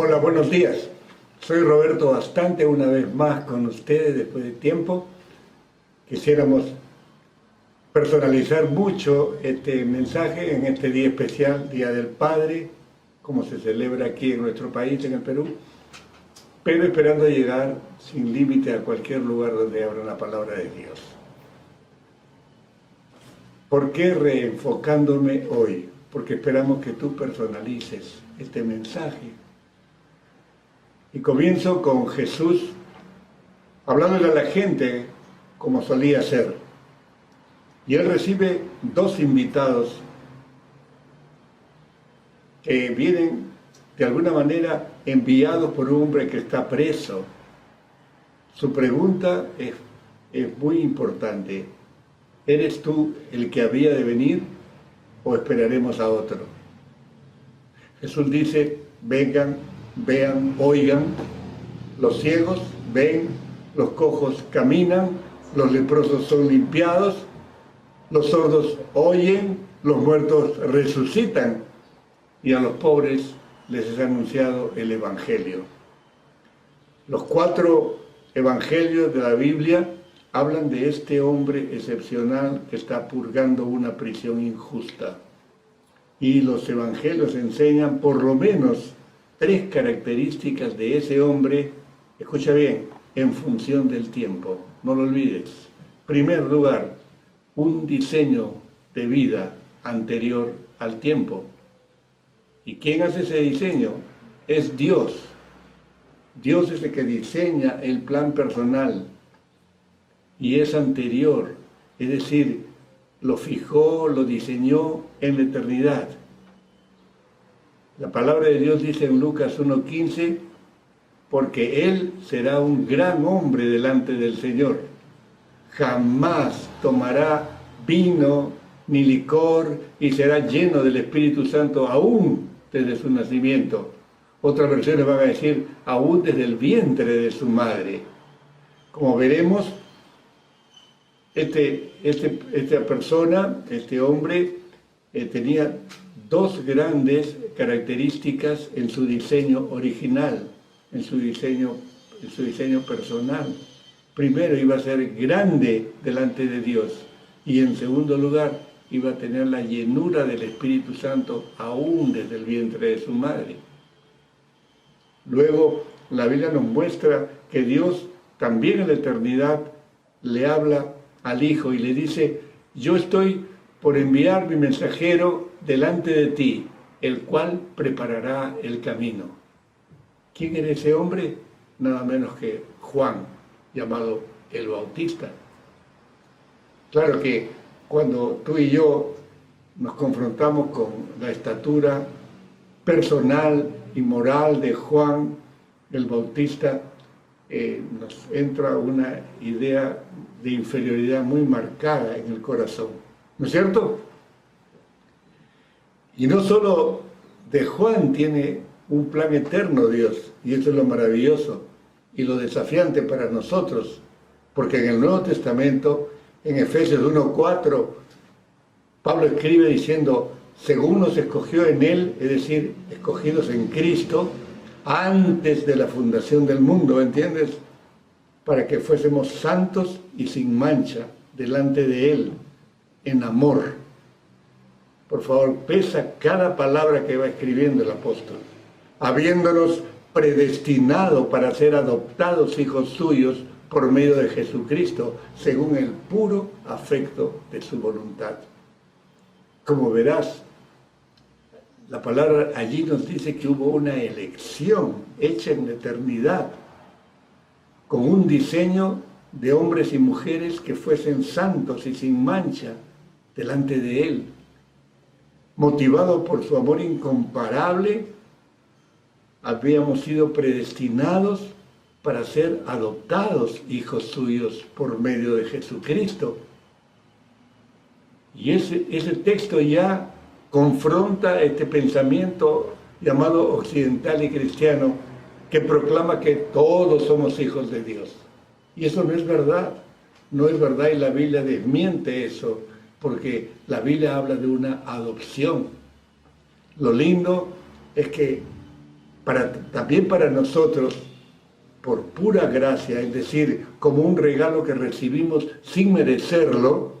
Hola, buenos días. Soy Roberto Bastante, una vez más con ustedes después de tiempo. Quisiéramos personalizar mucho este mensaje en este día especial, Día del Padre, como se celebra aquí en nuestro país, en el Perú, pero esperando llegar sin límite a cualquier lugar donde abra la palabra de Dios. ¿Por qué reenfocándome hoy? Porque esperamos que tú personalices este mensaje. Y comienzo con Jesús hablándole a la gente como solía ser. Y él recibe dos invitados que vienen de alguna manera enviados por un hombre que está preso. Su pregunta es muy importante. ¿Eres tú el que había de venir o esperaremos a otro? Jesús dice, vengan, vean, oigan, los ciegos ven, los cojos caminan, los leprosos son limpiados, los sordos oyen, los muertos resucitan y a los pobres les es anunciado el Evangelio. Los 4 evangelios de la Biblia hablan de este hombre excepcional que está purgando una prisión injusta. Y los evangelios enseñan por lo menos 3 características de ese hombre, escucha bien, en función del tiempo, no lo olvides. Primer lugar, un diseño de vida anterior al tiempo. ¿Y quién hace ese diseño? Es Dios. Dios es el que diseña el plan personal y es anterior, es decir, lo fijó, lo diseñó en la eternidad. La palabra de Dios dice en Lucas 1:15, porque él será un gran hombre delante del Señor. Jamás tomará vino ni licor y será lleno del Espíritu Santo aún desde su nacimiento. Otras versiones van a decir, aún desde el vientre de su madre. Como veremos, esta persona, este hombre, tenía 2 grandes características en su diseño original, en su diseño personal. Primero, iba a ser grande delante de Dios y en segundo lugar, iba a tener la llenura del Espíritu Santo aún desde el vientre de su madre. Luego, la Biblia nos muestra que Dios también en la eternidad le habla al Hijo y le dice, yo estoy por enviar mi mensajero delante de ti, el cual preparará el camino. ¿Quién era ese hombre? Nada menos que Juan, llamado el Bautista. Claro que cuando tú y yo nos confrontamos con la estatura personal y moral de Juan el Bautista, nos entra una idea de inferioridad muy marcada en el corazón, ¿no es cierto? Y no solo de Juan tiene un plan eterno Dios, y eso es lo maravilloso y lo desafiante para nosotros, porque en el Nuevo Testamento, en Efesios 1:4, Pablo escribe diciendo, según nos escogió en Él, es decir, escogidos en Cristo, antes de la fundación del mundo, ¿entiendes? Para que fuésemos santos y sin mancha delante de Él, en amor. Por favor, pesa cada palabra que va escribiendo el apóstol. Habiéndonos predestinado para ser adoptados hijos suyos por medio de Jesucristo, según el puro afecto de su voluntad. Como verás, la palabra allí nos dice que hubo una elección hecha en la eternidad, con un diseño de hombres y mujeres que fuesen santos y sin mancha delante de Él. Motivado por su amor incomparable, habíamos sido predestinados para ser adoptados hijos suyos por medio de Jesucristo. Y ese texto ya confronta este pensamiento llamado occidental y cristiano que proclama que todos somos hijos de Dios. Y eso no es verdad, no es verdad y la Biblia desmiente eso, porque la Biblia habla de una adopción. Lo lindo es que también para nosotros, por pura gracia, es decir, como un regalo que recibimos sin merecerlo,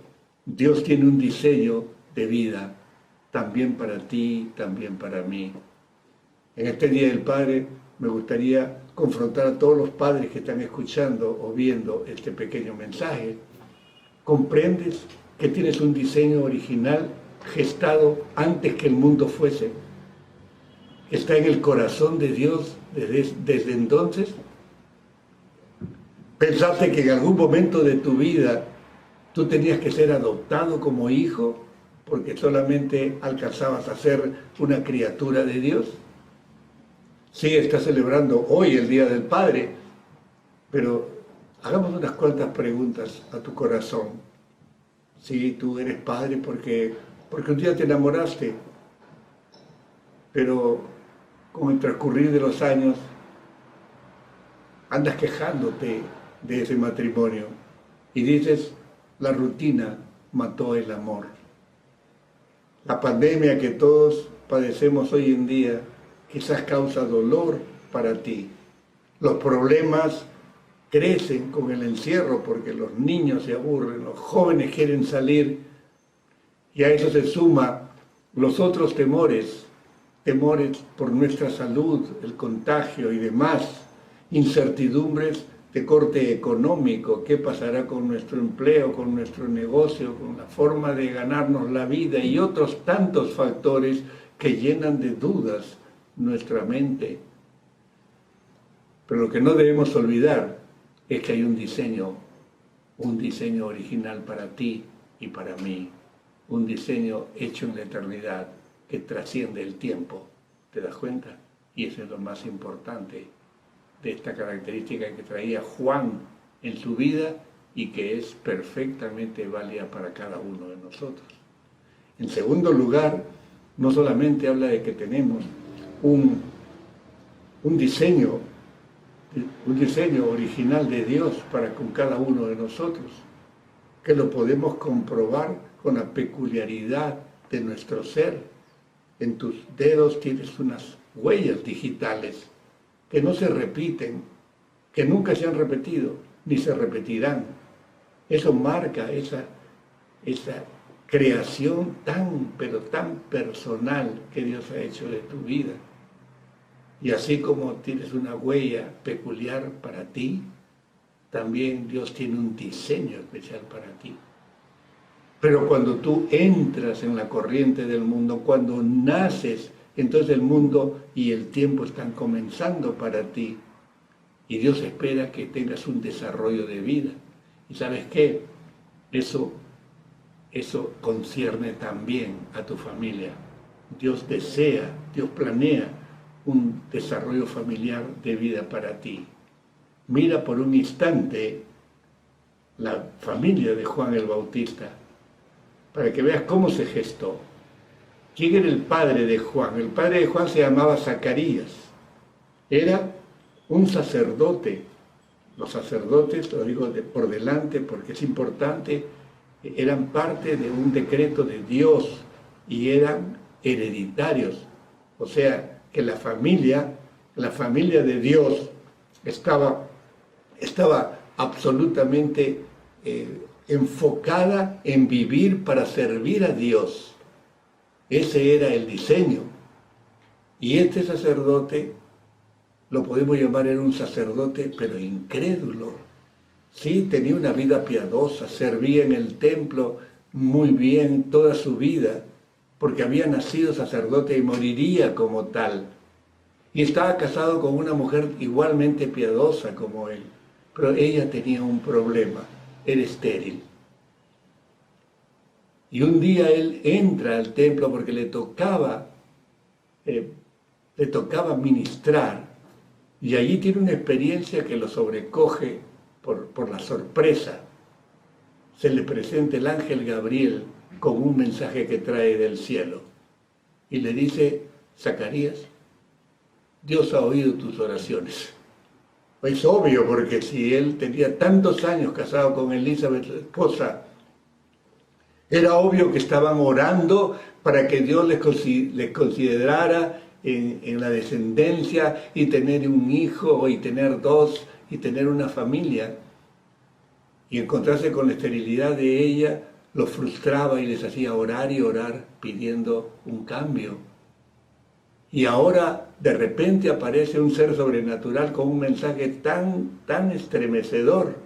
Dios tiene un diseño de vida, también para ti, también para mí. En este Día del Padre me gustaría confrontar a todos los padres que están escuchando o viendo este pequeño mensaje. ¿Comprendes que tienes un diseño original gestado antes que el mundo fuese? ¿Está en el corazón de Dios desde entonces? ¿Pensaste que en algún momento de tu vida tú tenías que ser adoptado como hijo porque solamente alcanzabas a ser una criatura de Dios? Sí, estás celebrando hoy el Día del Padre, pero hagamos unas cuantas preguntas a tu corazón. Sí, tú eres padre porque un día te enamoraste, pero con el transcurrir de los años andas quejándote de ese matrimonio y dices, la rutina mató el amor. La pandemia que todos padecemos hoy en día quizás causa dolor para ti. Los problemas crecen con el encierro porque los niños se aburren, los jóvenes quieren salir y a eso se suma los otros temores por nuestra salud, el contagio y demás, incertidumbres de corte económico, qué pasará con nuestro empleo, con nuestro negocio, con la forma de ganarnos la vida y otros tantos factores que llenan de dudas nuestra mente. Pero lo que no debemos olvidar es que hay un diseño original para ti y para mí, un diseño hecho en la eternidad que trasciende el tiempo. ¿Te das cuenta? Y eso es lo más importante de esta característica que traía Juan en su vida y que es perfectamente válida para cada uno de nosotros. En segundo lugar, no solamente habla de que tenemos un diseño original de Dios para con cada uno de nosotros, que lo podemos comprobar con la peculiaridad de nuestro ser. En tus dedos tienes unas huellas digitales que no se repiten, que nunca se han repetido, ni se repetirán. Eso marca esa creación pero tan personal que Dios ha hecho de tu vida. Y así como tienes una huella peculiar para ti, también Dios tiene un diseño especial para ti. Pero cuando tú entras en la corriente del mundo, cuando naces, entonces el mundo y el tiempo están comenzando para ti. Y Dios espera que tengas un desarrollo de vida. ¿Y sabes qué? Eso concierne también a tu familia. Dios desea, Dios planea un desarrollo familiar de vida para ti. Mira por un instante la familia de Juan el Bautista, para que veas cómo se gestó. ¿Quién era el padre de Juan? El padre de Juan se llamaba Zacarías. Era un sacerdote. Los sacerdotes, lo digo por delante porque es importante, eran parte de un decreto de Dios y eran hereditarios. O sea, que la familia de Dios estaba absolutamente enfocada en vivir para servir a Dios. Ese era el diseño. Y este sacerdote, lo podemos llamar, era un sacerdote, pero incrédulo. Sí, tenía una vida piadosa, servía en el templo muy bien toda su vida, porque había nacido sacerdote y moriría como tal. Y estaba casado con una mujer igualmente piadosa como él, pero ella tenía un problema, era estéril. Y un día él entra al templo porque le tocaba ministrar, y allí tiene una experiencia que lo sobrecoge por la sorpresa. Se le presenta el ángel Gabriel con un mensaje que trae del cielo y le dice: Zacarías, Dios ha oído tus oraciones. Es obvio, porque si él tenía tantos años casado con Elizabeth, su esposa, era obvio que estaban orando para que Dios les considerara en la descendencia y tener un hijo y tener dos y tener una familia. Y encontrarse con la esterilidad de ella los frustraba y les hacía orar y orar pidiendo un cambio. Y ahora de repente aparece un ser sobrenatural con un mensaje tan estremecedor.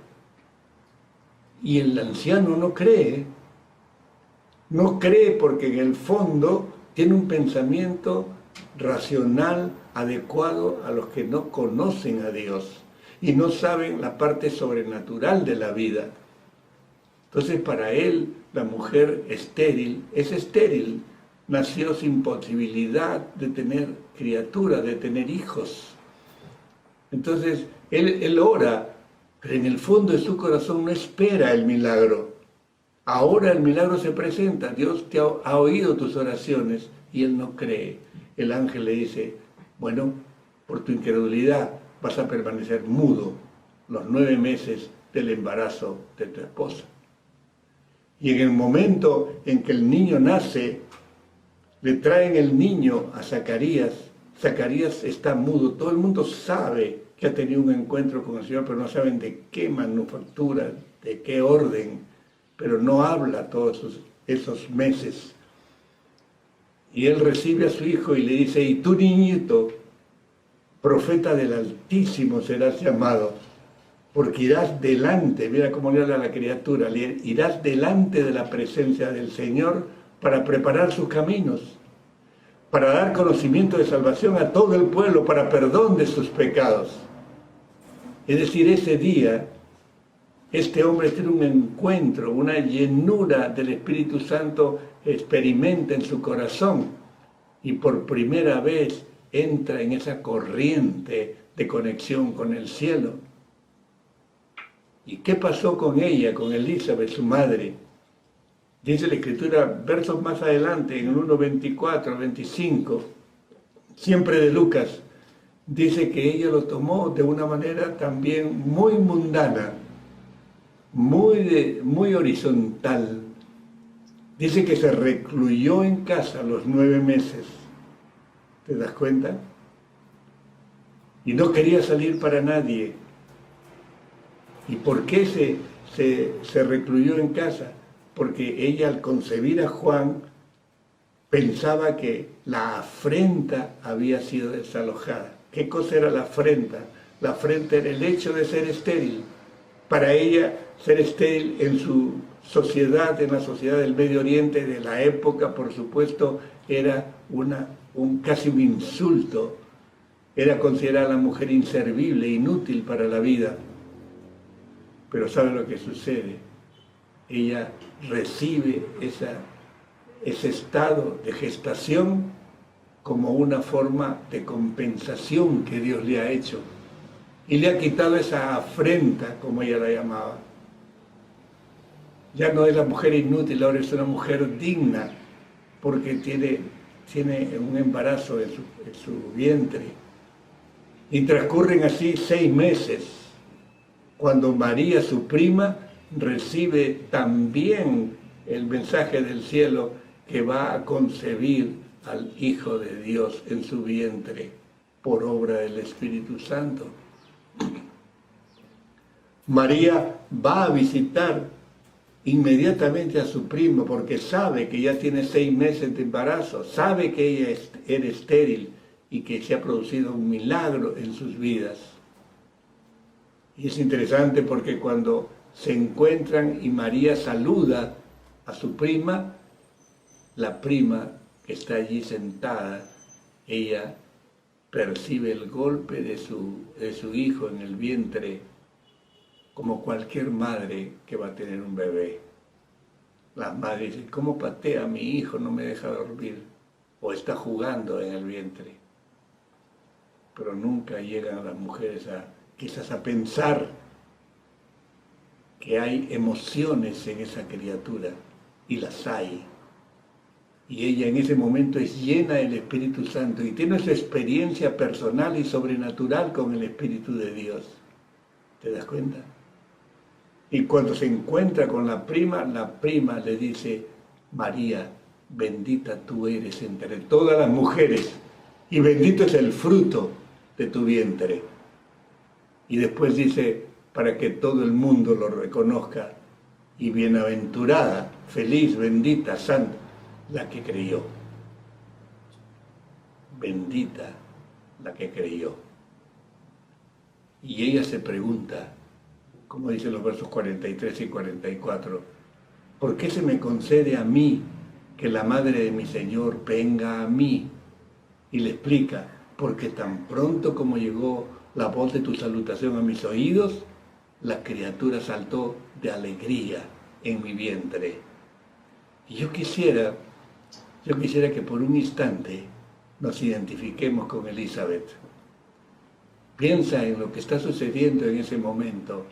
Y el anciano no cree. No cree porque en el fondo tiene un pensamiento racional adecuado a los que no conocen a Dios y no saben la parte sobrenatural de la vida. Entonces para él la mujer estéril es estéril. Nació sin posibilidad de tener criatura, de tener hijos. Entonces, él ora, pero en el fondo de su corazón no espera el milagro. Ahora el milagro se presenta, Dios ha oído tus oraciones y él no cree. El ángel le dice, bueno, por tu incredulidad vas a permanecer mudo los 9 meses del embarazo de tu esposa. Y en el momento en que el niño nace, le traen el niño a Zacarías. Zacarías está mudo. Todo el mundo sabe que ha tenido un encuentro con el Señor, pero no saben de qué manufactura, de qué orden. Pero no habla todos esos meses. Y él recibe a su hijo y le dice, y tú, niñito, profeta del Altísimo serás llamado, porque irás delante, mira cómo le habla a la criatura, irás delante de la presencia del Señor para preparar sus caminos, para dar conocimiento de salvación a todo el pueblo, para perdón de sus pecados. Es decir, ese día, este hombre tiene un encuentro, una llenura del Espíritu Santo experimenta en su corazón y por primera vez entra en esa corriente de conexión con el cielo. ¿Y qué pasó con ella, con Elizabeth, su madre? Dice la Escritura, versos más adelante, en el 1:24, 25, siempre de Lucas, dice que ella lo tomó de una manera también muy mundana, muy horizontal. Dice que se recluyó en casa los 9 meses. ¿Te das cuenta? Y no quería salir para nadie. ¿Y por qué se recluyó en casa? Porque ella al concebir a Juan pensaba que la afrenta había sido desalojada. ¿Qué cosa era la afrenta? La afrenta era el hecho de ser estéril. Para ella, ser estéril en su sociedad, en la sociedad del Medio Oriente de la época, por supuesto, era casi un insulto. Era considerada a la mujer inservible, inútil para la vida. Pero ¿sabe lo que sucede? Ella recibe ese estado de gestación como una forma de compensación que Dios le ha hecho. Y le ha quitado esa afrenta, como ella la llamaba. Ya no es la mujer inútil, ahora es una mujer digna, porque tiene un embarazo en su vientre. Y transcurren así 6 meses, cuando María, su prima, recibe también el mensaje del cielo que va a concebir al Hijo de Dios en su vientre por obra del Espíritu Santo. María va a visitar inmediatamente a su primo porque sabe que ya tiene 6 meses de embarazo, sabe que ella era estéril y que se ha producido un milagro en sus vidas. Y es interesante porque cuando se encuentran y María saluda a su prima, la prima que está allí sentada, ella percibe el golpe de su hijo en el vientre, como cualquier madre que va a tener un bebé. Las madres dicen, ¿cómo patea a mi hijo? No me deja dormir. O está jugando en el vientre. Pero nunca llegan las mujeres quizás a pensar que hay emociones en esa criatura, y las hay. Y ella en ese momento es llena del Espíritu Santo y tiene esa experiencia personal y sobrenatural con el Espíritu de Dios. ¿Te das cuenta? Y cuando se encuentra con la prima le dice, María, bendita tú eres entre todas las mujeres y bendito es el fruto de tu vientre. Y después dice, para que todo el mundo lo reconozca, y bienaventurada, feliz, bendita, santa, la que creyó. Bendita la que creyó. Y ella se pregunta, como dicen los versos 43 y 44, ¿por qué se me concede a mí que la madre de mi Señor venga a mí? Y le explica, porque tan pronto como llegó la voz de tu salutación a mis oídos, la criatura saltó de alegría en mi vientre. Y yo quisiera que por un instante nos identifiquemos con Elizabeth. Piensa en lo que está sucediendo en ese momento.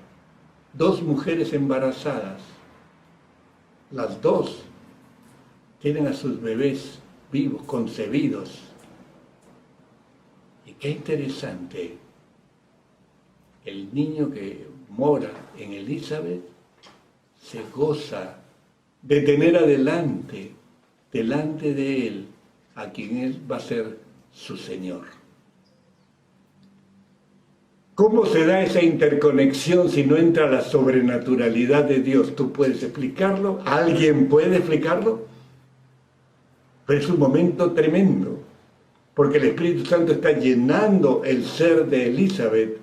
2 mujeres embarazadas, las 2 tienen a sus bebés vivos, concebidos. Y qué interesante, el niño que mora en Elizabeth se goza de tener delante de él, a quien él va a ser su Señor. ¿Cómo se da esa interconexión si no entra la sobrenaturalidad de Dios? ¿Tú puedes explicarlo? ¿Alguien puede explicarlo? Pero es un momento tremendo, porque el Espíritu Santo está llenando el ser de Elizabeth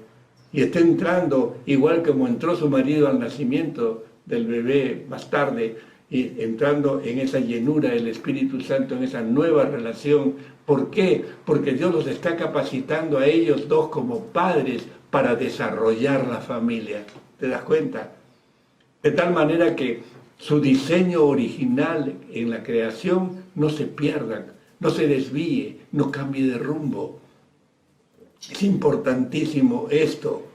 y está entrando, igual como entró su marido al nacimiento del bebé más tarde, y entrando en esa llenura del Espíritu Santo, en esa nueva relación. ¿Por qué? Porque Dios los está capacitando a ellos 2 como padres para desarrollar la familia. ¿Te das cuenta? De tal manera que su diseño original en la creación no se pierda, no se desvíe, no cambie de rumbo. Es importantísimo esto.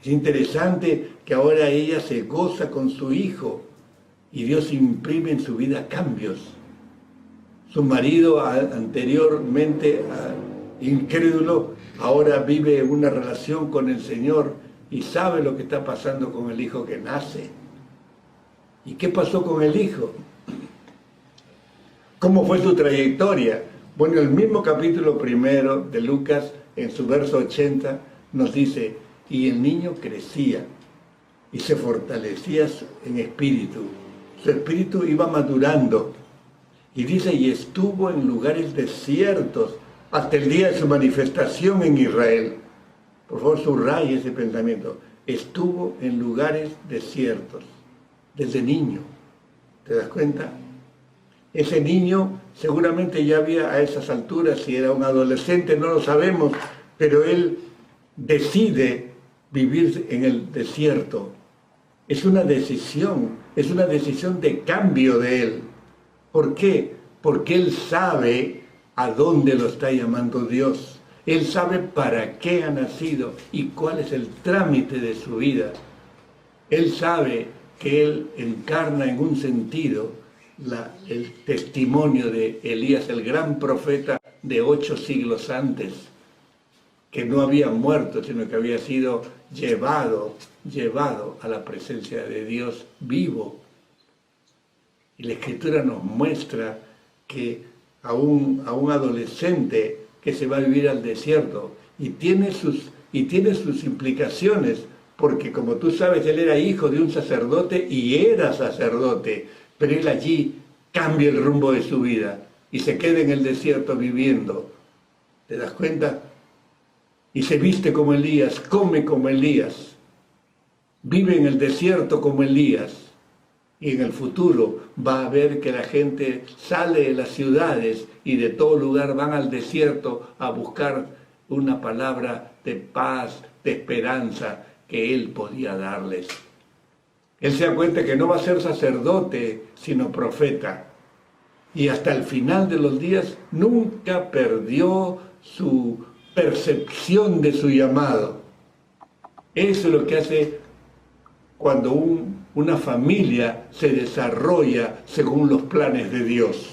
Es interesante que ahora ella se goza con su hijo y Dios imprime en su vida cambios. Su marido, anteriormente incrédulo, ahora vive una relación con el Señor y sabe lo que está pasando con el hijo que nace. ¿Y qué pasó con el hijo? ¿Cómo fue su trayectoria? Bueno, el mismo capítulo 1 de Lucas, en su verso 80, nos dice, y el niño crecía y se fortalecía en espíritu. Su espíritu iba madurando. Y dice, y estuvo en lugares desiertos hasta el día de su manifestación en Israel. Por favor, subraye ese pensamiento. Estuvo en lugares desiertos, desde niño. ¿Te das cuenta? Ese niño seguramente ya había a esas alturas, si era un adolescente, no lo sabemos, pero él decide vivir en el desierto. Es una decisión de cambio de él. ¿Por qué? Porque él sabe a dónde lo está llamando Dios. Él sabe para qué ha nacido y cuál es el trámite de su vida. Él sabe que él encarna en un sentido el testimonio de Elías, el gran profeta de 8 siglos antes, que no había muerto, sino que había sido llevado a la presencia de Dios vivo. Y la Escritura nos muestra que a un adolescente que se va a vivir al desierto y tiene sus implicaciones, porque como tú sabes, él era hijo de un sacerdote y era sacerdote, pero él allí cambia el rumbo de su vida y se queda en el desierto viviendo. ¿Te das cuenta? Y se viste como Elías, come como Elías, vive en el desierto como Elías. Y en el futuro va a ver que la gente sale de las ciudades y de todo lugar van al desierto a buscar una palabra de paz, de esperanza que él podía darles. Él se da cuenta que no va a ser sacerdote, sino profeta. Y hasta el final de los días nunca perdió su percepción de su llamado. Eso es lo que hace cuando una familia se desarrolla según los planes de Dios.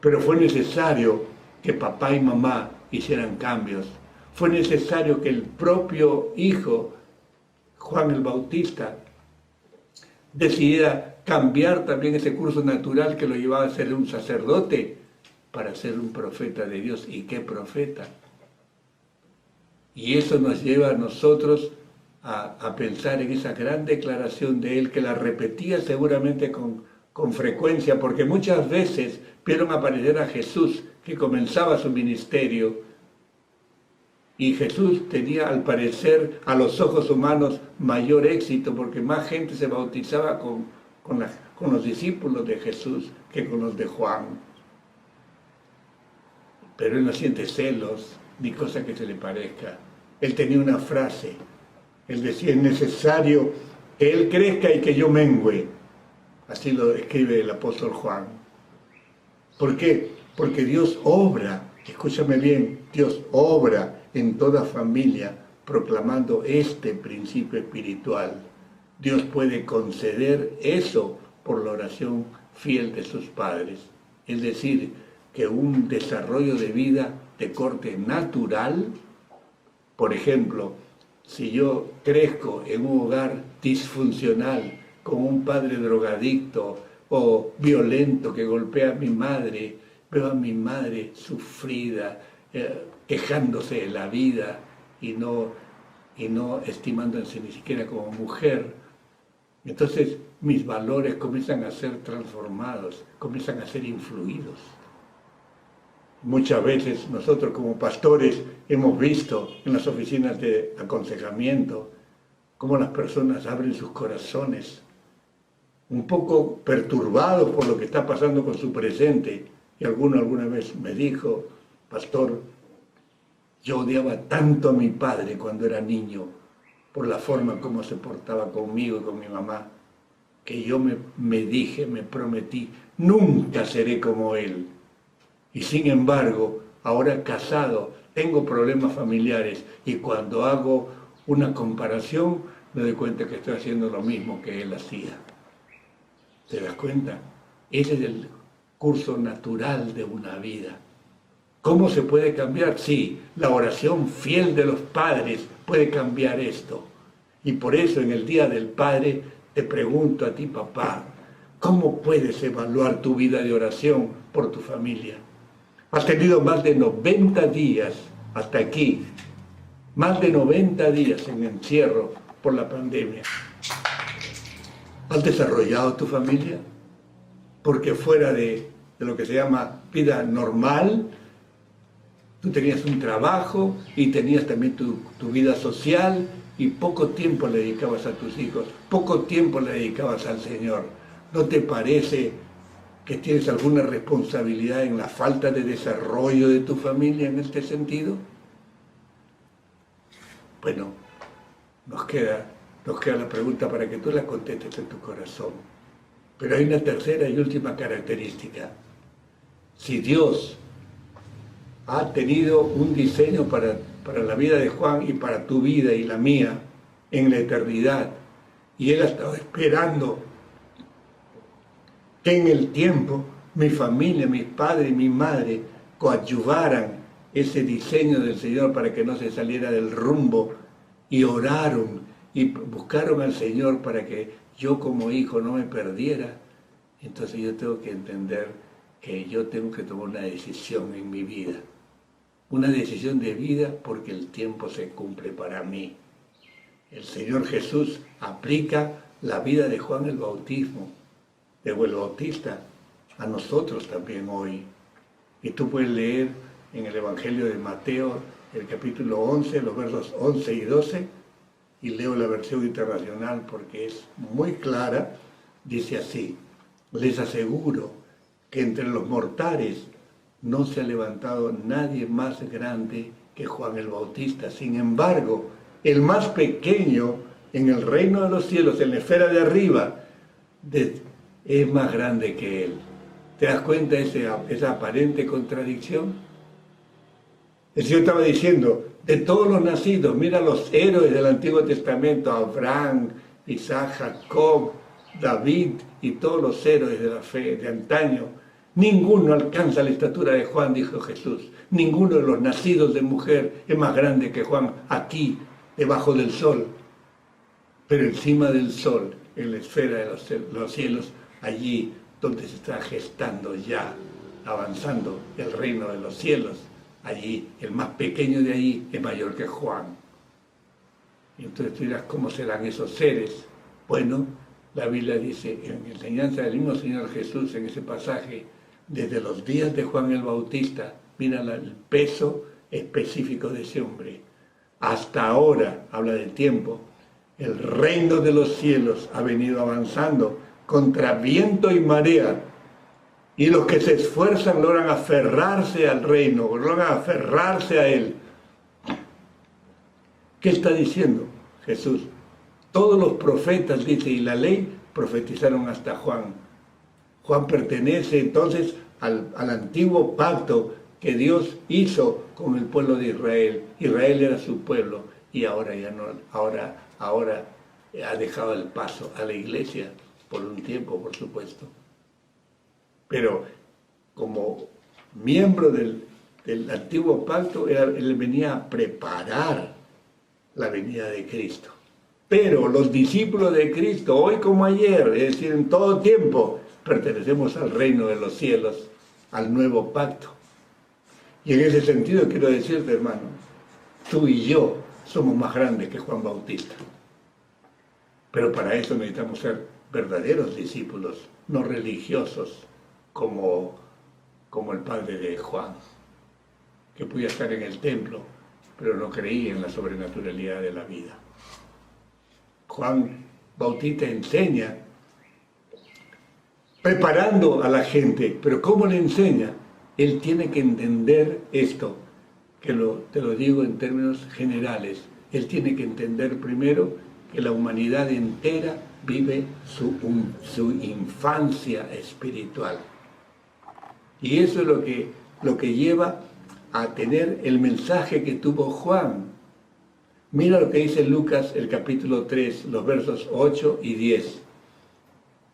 Pero fue necesario que papá y mamá hicieran cambios. Fue necesario que el propio hijo, Juan el Bautista, decidiera cambiar también ese curso natural que lo llevaba a ser un sacerdote para ser un profeta de Dios. ¿Y qué profeta? Y eso nos lleva a nosotros a pensar en esa gran declaración de él, que la repetía seguramente con frecuencia, porque muchas veces vieron aparecer a Jesús, que comenzaba su ministerio, y Jesús tenía, al parecer, a los ojos humanos, mayor éxito, porque más gente se bautizaba con los discípulos de Jesús que con los de Juan. Pero él no siente celos, ni cosa que se le parezca. Él tenía una frase. Él decía, es necesario que él crezca y que yo mengüe. Así lo escribe el apóstol Juan. ¿Por qué? Porque Dios obra, escúchame bien, Dios obra en toda familia proclamando este principio espiritual. Dios puede conceder eso por la oración fiel de sus padres. Es decir, que un desarrollo de vida de corte natural, por ejemplo, si yo crezco en un hogar disfuncional con un padre drogadicto o violento que golpea a mi madre, veo a mi madre sufrida, quejándose de la vida y no estimándose ni siquiera como mujer. Entonces mis valores comienzan a ser transformados, comienzan a ser influidos. Muchas veces nosotros como pastores hemos visto en las oficinas de aconsejamiento cómo las personas abren sus corazones, un poco perturbados por lo que está pasando con su presente. Y alguna vez me dijo, pastor, yo odiaba tanto a mi padre cuando era niño por la forma como se portaba conmigo y con mi mamá, que yo me prometí, nunca seré como él. Y sin embargo, ahora casado, tengo problemas familiares y cuando hago una comparación me doy cuenta que estoy haciendo lo mismo que él hacía. ¿Te das cuenta? Ese es el curso natural de una vida. ¿Cómo se puede cambiar? Sí, la oración fiel de los padres puede cambiar esto. Y por eso en el Día del Padre te pregunto a ti, papá, ¿cómo puedes evaluar tu vida de oración por tu familia? Has tenido más de 90 días hasta aquí, más de 90 días en encierro por la pandemia. ¿Has desarrollado tu familia? Porque fuera de lo que se llama vida normal, tú tenías un trabajo y tenías también tu vida social y poco tiempo le dedicabas a tus hijos, poco tiempo le dedicabas al Señor. ¿No te parece que tienes alguna responsabilidad en la falta de desarrollo de tu familia en este sentido? Bueno, nos queda la pregunta para que tú la contestes en tu corazón. Pero hay una tercera y última característica. Si Dios ha tenido un diseño para la vida de Juan y para tu vida y la mía en la eternidad, y Él ha estado esperando que en el tiempo mi familia, mis padres y mi madre coadyuvaran ese diseño del Señor para que no se saliera del rumbo, y oraron y buscaron al Señor para que yo como hijo no me perdiera. Entonces yo tengo que entender que yo tengo que tomar una decisión en mi vida. Una decisión de vida porque el tiempo se cumple para mí. El Señor Jesús aplica la vida de Juan el Bautista a nosotros también hoy. Y tú puedes leer en el Evangelio de Mateo, el capítulo 11, los versos 11 y 12, y leo la versión internacional porque es muy clara. Dice así: les aseguro que entre los mortales no se ha levantado nadie más grande que Juan el Bautista. Sin embargo, el más pequeño en el reino de los cielos, en la esfera de arriba, es más grande que él. ¿Te das cuenta de esa aparente contradicción? El Señor estaba diciendo, de todos los nacidos, mira los héroes del Antiguo Testamento, Abraham, Isaac, Jacob, David y todos los héroes de la fe de antaño, ninguno alcanza la estatura de Juan, dijo Jesús. Ninguno de los nacidos de mujer es más grande que Juan aquí, debajo del sol. Pero encima del sol, en la esfera de los cielos, allí donde se está gestando ya avanzando el reino de los cielos. Allí, el más pequeño de allí es mayor que Juan. Y entonces tú dirás, ¿cómo serán esos seres? Bueno, la Biblia dice, en enseñanza del mismo Señor Jesús, en ese pasaje, desde los días de Juan el Bautista, mira el peso específico de ese hombre. Hasta ahora, habla del tiempo, el reino de los cielos ha venido avanzando contra viento y marea, y los que se esfuerzan logran aferrarse al reino, logran aferrarse a él. ¿Qué está diciendo Jesús? Todos los profetas, dice, y la ley, profetizaron hasta Juan. Juan pertenece entonces al antiguo pacto que Dios hizo con el pueblo de Israel. Israel era su pueblo y ahora ya no, ahora ha dejado el paso a la iglesia por un tiempo, por supuesto. Pero como miembro del antiguo pacto, él venía a preparar la venida de Cristo. Pero los discípulos de Cristo, hoy como ayer, es decir, en todo tiempo, pertenecemos al reino de los cielos, al nuevo pacto. Y en ese sentido quiero decirte, hermano, tú y yo somos más grandes que Juan Bautista. Pero para eso necesitamos ser verdaderos discípulos, no religiosos, como el padre de Juan, que podía estar en el templo, pero no creía en la sobrenaturalidad de la vida. Juan Bautista enseña preparando a la gente, pero ¿cómo le enseña? Él tiene que entender esto, que te lo digo en términos generales. Él tiene que entender primero que la humanidad entera vive su infancia espiritual. Y eso es lo que lleva a tener el mensaje que tuvo Juan. Mira lo que dice Lucas, el capítulo 3, los versos 8 y 10.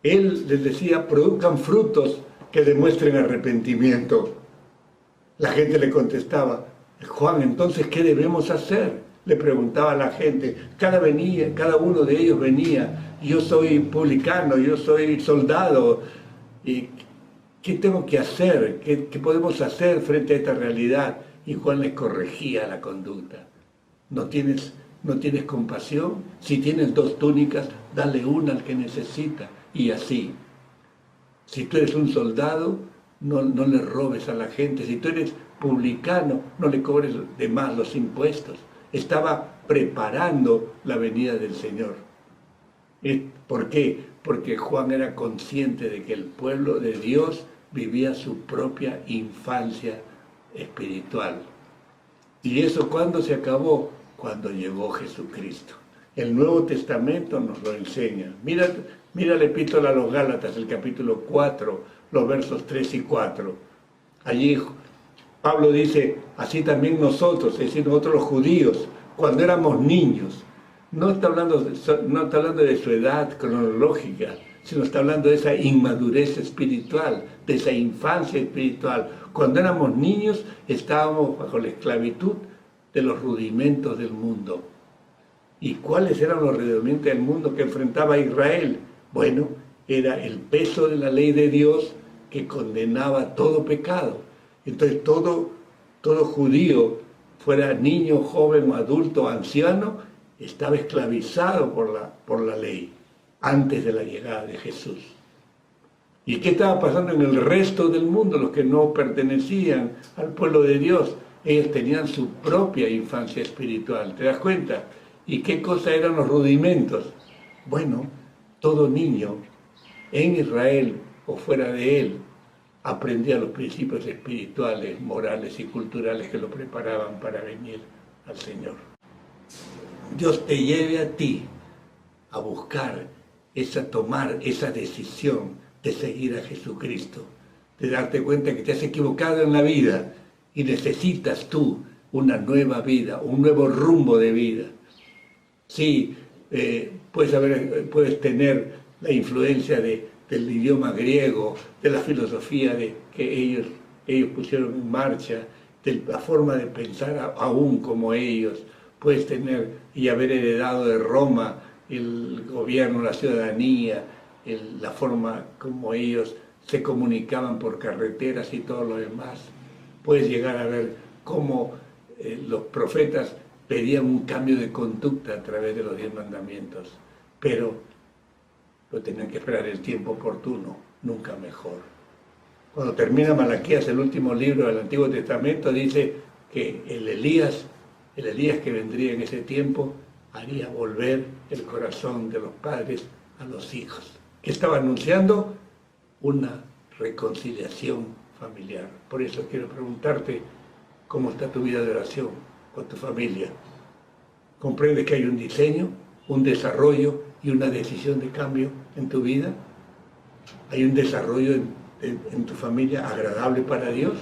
Él les decía, produzcan frutos que demuestren arrepentimiento. La gente le contestaba, Juan, entonces, ¿qué debemos hacer? Le preguntaba a la gente. Cada uno de ellos venía, yo soy publicano, yo soy soldado, y ¿qué tengo que hacer? ¿Qué podemos hacer frente a esta realidad? Y Juan les corregía la conducta. ¿No tienes compasión? Si tienes 2 túnicas, dale una al que necesita. Y así. Si tú eres un soldado, no le robes a la gente. Si tú eres publicano, no le cobres de más los impuestos. Estaba preparando la venida del Señor. ¿Por qué? Porque Juan era consciente de que el pueblo de Dios vivía su propia infancia espiritual. ¿Y eso cuándo se acabó? Cuando llegó Jesucristo. El Nuevo Testamento nos lo enseña. Mira la epístola a los Gálatas, el capítulo 4, los versos 3 y 4. Allí Pablo dice, así también nosotros, es decir, nosotros los judíos, cuando éramos niños, no está hablando de su edad cronológica, sino está hablando de esa inmadurez espiritual, de esa infancia espiritual. Cuando éramos niños estábamos bajo la esclavitud de los rudimentos del mundo. ¿Y cuáles eran los rudimentos del mundo que enfrentaba Israel? Bueno, era el peso de la ley de Dios que condenaba todo pecado. Entonces todo judío, fuera niño, joven, adulto, anciano, estaba esclavizado por la ley antes de la llegada de Jesús. ¿Y qué estaba pasando en el resto del mundo? Los que no pertenecían al pueblo de Dios, ellos tenían su propia infancia espiritual. ¿Te das cuenta? ¿Y qué cosa eran los rudimentos? Bueno, todo niño en Israel o fuera de él aprendía los principios espirituales, morales y culturales que lo preparaban para venir al Señor. Dios te lleve a ti a buscar tomar esa decisión de seguir a Jesucristo, de darte cuenta que te has equivocado en la vida y necesitas tú una nueva vida, un nuevo rumbo de vida. Sí, puedes tener la influencia del idioma griego, de la filosofía que ellos pusieron en marcha, de la forma de pensar aún como ellos. Puedes tener y haber heredado de Roma el gobierno, la ciudadanía, la forma como ellos se comunicaban por carreteras y todo lo demás. Puedes llegar a ver cómo los profetas pedían un cambio de conducta a través de los 10 mandamientos, pero lo tenían que esperar el tiempo oportuno, nunca mejor. Cuando termina Malaquías, el último libro del Antiguo Testamento, dice que el Elías que vendría en ese tiempo, haría volver el corazón de los padres a los hijos. Que estaba anunciando una reconciliación familiar. Por eso quiero preguntarte, ¿cómo está tu vida de oración con tu familia? ¿Comprendes que hay un diseño, un desarrollo y una decisión de cambio en tu vida? ¿Hay un desarrollo en tu familia agradable para Dios?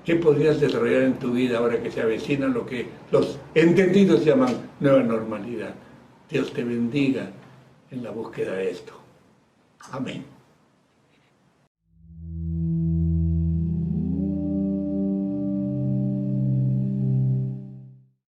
¿Qué podrías desarrollar en tu vida ahora que se avecina lo que los entendidos llaman nueva normalidad? Dios te bendiga en la búsqueda de esto. Amén.